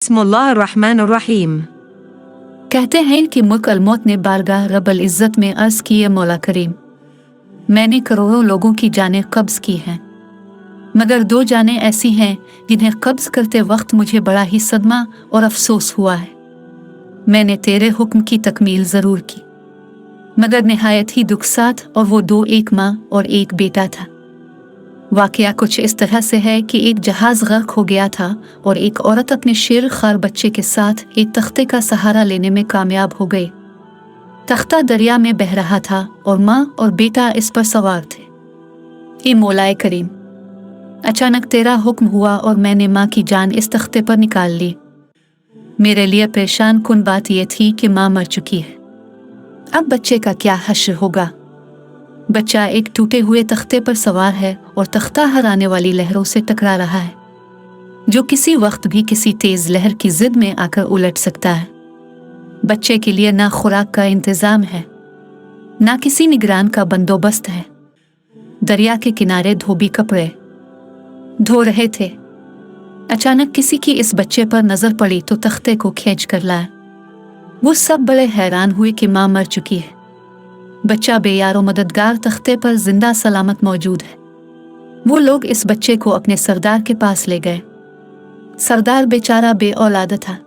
बिस्मिल्लाहिर्रहमानिर्रहीम। कहते हैं कि मुल्क अल-मौत ने बारगाह रब्बुल इज़्ज़त में अर्ज़ की, मौला करीम, मैंने करोड़ों लोगों की जानें कब्ज़ की हैं, मगर 2 जानें ऐसी हैं जिन्हें कब्ज़ करते वक्त मुझे बड़ा ही सदमा और अफसोस हुआ है। मैंने तेरे हुक्म की तकमील ज़रूर की, मगर निहायत ही दुखसात, और वो 2 एक माँ और एक बेटा था। वाक़या कुछ इस तरह से है कि एक जहाज़ गर्क हो गया था और एक औरत अपने शेर खार बच्चे के साथ एक तख्ते का सहारा लेने में कामयाब हो गई। तख्ता दरिया में बह रहा था और माँ और बेटा इस पर सवार थे। ए मौलाए करीम, अचानक तेरा हुक्म हुआ और मैंने माँ की जान इस तख्ते पर निकाल ली। मेरे लिए परेशान कुन बात यह थी कि माँ मर चुकी है। अब बच्चे का क्या हश्र होगा। बच्चा एक टूटे हुए तख्ते पर सवार है और तख्ता हर आने वाली लहरों से टकरा रहा है, जो किसी वक्त भी किसी तेज लहर की जिद में आकर उलट सकता है। बच्चे के लिए ना खुराक का इंतजाम है, ना किसी निगरान का बंदोबस्त है। दरिया के किनारे धोबी कपड़े धो रहे थे। अचानक किसी की इस बच्चे पर नजर पड़ी तो तख्ते को खींच कर लाया। वो सब बड़े हैरान हुए कि माँ मर चुकी है। बच्चा बेयारो मददगार तख्ते पर जिंदा सलामत मौजूद है। वो लोग इस बच्चे को अपने सरदार के पास ले गए। सरदार बेचारा बे औलाद था।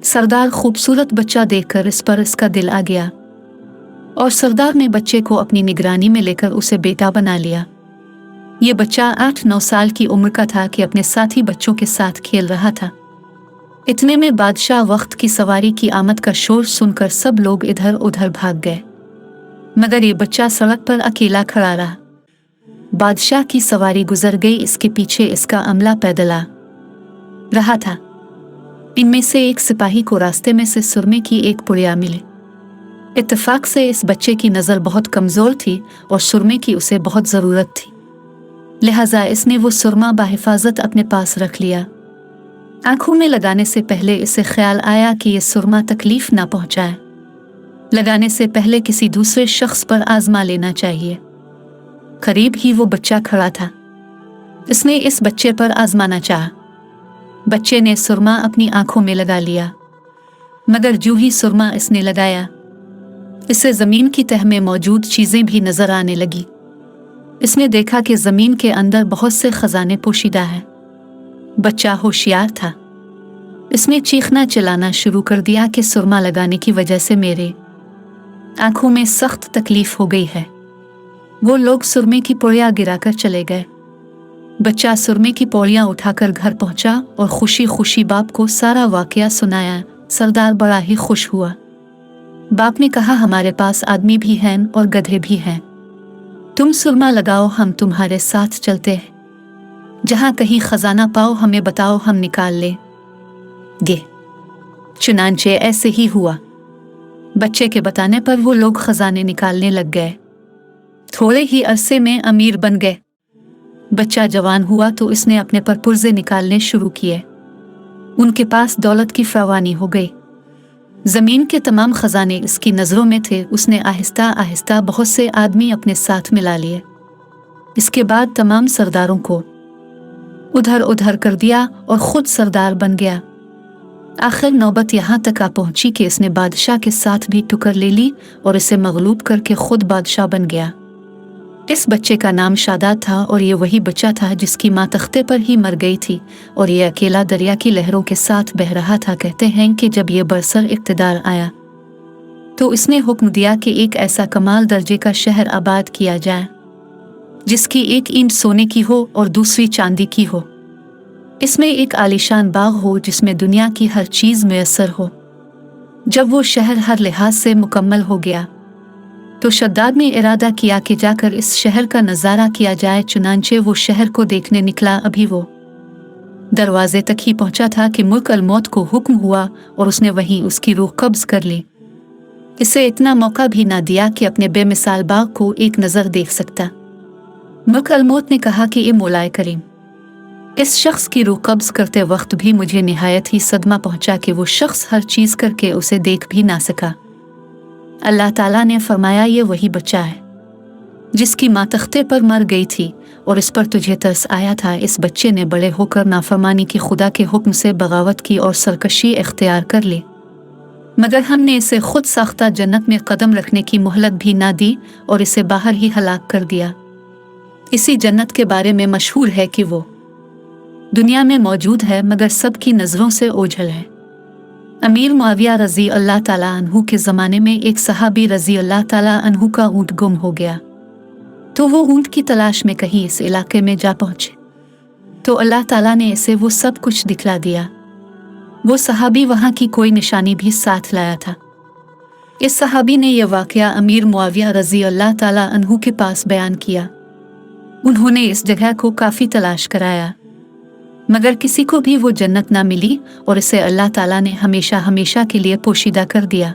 सरदार खूबसूरत बच्चा देखकर इस पर इसका दिल आ गया और सरदार ने बच्चे को अपनी निगरानी में लेकर उसे बेटा बना लिया। ये बच्चा 8-9 साल की उम्र का था कि अपने साथी बच्चों के साथ खेल रहा था। इतने में बादशाह वक्त की सवारी की आमद का शोर सुनकर सब लोग इधर उधर भाग गए, मगर ये बच्चा सड़क पर अकेला खड़ा रहा। बादशाह की सवारी गुजर गई, इसके पीछे इसका अमला पैदल आ रहा था। इनमें से एक सिपाही को रास्ते में से सुरमे की एक पुड़िया मिली। इत्तेफाक से इस बच्चे की नज़र बहुत कमज़ोर थी और सुरमे की उसे बहुत ज़रूरत थी, लिहाजा इसने वो सुरमा बाहिफाजत अपने पास रख लिया। आंखों में लगाने से पहले इसे ख्याल आया कि ये सुरमा तकलीफ ना पहुंचाए। लगाने से पहले किसी दूसरे शख्स पर आजमा लेना चाहिए। करीब ही वो बच्चा खड़ा था। इसने इस बच्चे पर आजमाना चाहा। बच्चे ने सुरमा अपनी आंखों में लगा लिया, मगर जो ही सुरमा इसने लगाया, इसे जमीन की तह में मौजूद चीजें भी नजर आने लगी। इसने देखा कि जमीन के अंदर बहुत से खजाने पोशीदा हैं। बच्चा होशियार था। इसने चीखना चिल्लाना शुरू कर दिया कि सुरमा लगाने की वजह से मेरे आंखों में सख्त तकलीफ हो गई है। वो लोग सुरमे की पौड़ियाँ गिराकर चले गए। बच्चा सुरमे की पौड़ियाँ उठाकर घर पहुंचा और खुशी खुशी बाप को सारा वाकया सुनाया। सरदार बड़ा ही खुश हुआ। बाप ने कहा, हमारे पास आदमी भी हैं और गधे भी हैं। तुम सुरमा लगाओ, हम तुम्हारे साथ चलते हैं। जहाँ कहीं खजाना पाओ हमें बताओ, हम निकाल ले गे। चुनांचे ऐसे ही हुआ। बच्चे के बताने पर वो लोग खजाने निकालने लग गए। थोड़े ही अरसे में अमीर बन गए। बच्चा जवान हुआ तो इसने अपने पर पुर्जे निकालने शुरू किए। उनके पास दौलत की फरावानी हो गई। जमीन के तमाम खजाने इसकी नजरों में थे। उसने आहिस्ता आहिस्ता बहुत से आदमी अपने साथ मिला लिए। इसके बाद तमाम सरदारों को उधर उधर कर दिया और खुद सरदार बन गया। आखिर नौबत यहाँ तक आ पहुंची कि इसने बादशाह के साथ भी टुकर ले ली और इसे मगलूब करके खुद बादशाह बन गया। इस बच्चे का नाम शादात था और ये वही बच्चा था जिसकी माँ तख्ते पर ही मर गई थी और ये अकेला दरिया की लहरों के साथ बह रहा था। कहते हैं कि जब ये बरसर इक़्तिदार आया तो इसने हुक्म दिया कि एक ऐसा कमाल दर्जे का शहर आबाद किया जाए जिसकी एक ईंट सोने की हो और दूसरी चांदी की हो। इसमें एक आलीशान बाग हो जिसमें दुनिया की हर चीज मुयस्सर हो। जब वो शहर हर लिहाज से मुकम्मल हो गया तो शद्दाद ने इरादा किया कि जाकर इस शहर का नज़ारा किया जाए। चुनांचे वो शहर को देखने निकला। अभी वो दरवाजे तक ही पहुंचा था कि मुल्क अल-मौत को हुक्म हुआ और उसने वहीं उसकी रूह कब्ज कर ली। इसे इतना मौका भी ना दिया कि अपने बेमिसाल बाग को एक नज़र देख सकता। मुल्क अल-मौत ने कहा कि ये मौलाए करीम, इस शख्स की रूह कब्ज करते वक्त भी मुझे निहायत ही सदमा पहुंचा कि वो शख्स हर चीज करके उसे देख भी ना सका। अल्लाह ताला ने फरमाया, ये वही बच्चा है जिसकी माँ तख्ते पर मर गई थी और इस पर तुझे तरस आया था, इस बच्चे ने बड़े होकर नाफरमानी की, खुदा के हुक्म से बगावत की और सरकशी इख्तियार कर ली, मगर हमने इसे खुद साख्ता जन्नत में कदम रखने की मोहलत भी ना दी और इसे बाहर ही हलाक कर दिया। इसी जन्नत के बारे में मशहूर है कि वो दुनिया में मौजूद है मगर सबकी नज़रों से ओझल है। अमीर मुआविया रज़ी अल्लाह ताला अन्हु के ज़माने में एक सहाबी रज़ी अल्लाह ताला अन्हु का ऊँट गुम हो गया, तो वो ऊँट की तलाश में कहीं इस इलाके में जा पहुँचे, तो अल्लाह ताला ने इसे वो सब कुछ दिखला दिया। वो सहाबी वहाँ की कोई निशानी भी साथ लाया था। इस सहाबी ने यह वाक़या अमीर मुआविया रज़ी अल्लाह ताला अन्हु के पास बयान किया। उन्होंने इस जगह को काफ़ी तलाश कराया मगर किसी को भी वो जन्नत ना मिली और इसे अल्लाह ताला ने हमेशा हमेशा के लिए पोशीदा कर दिया।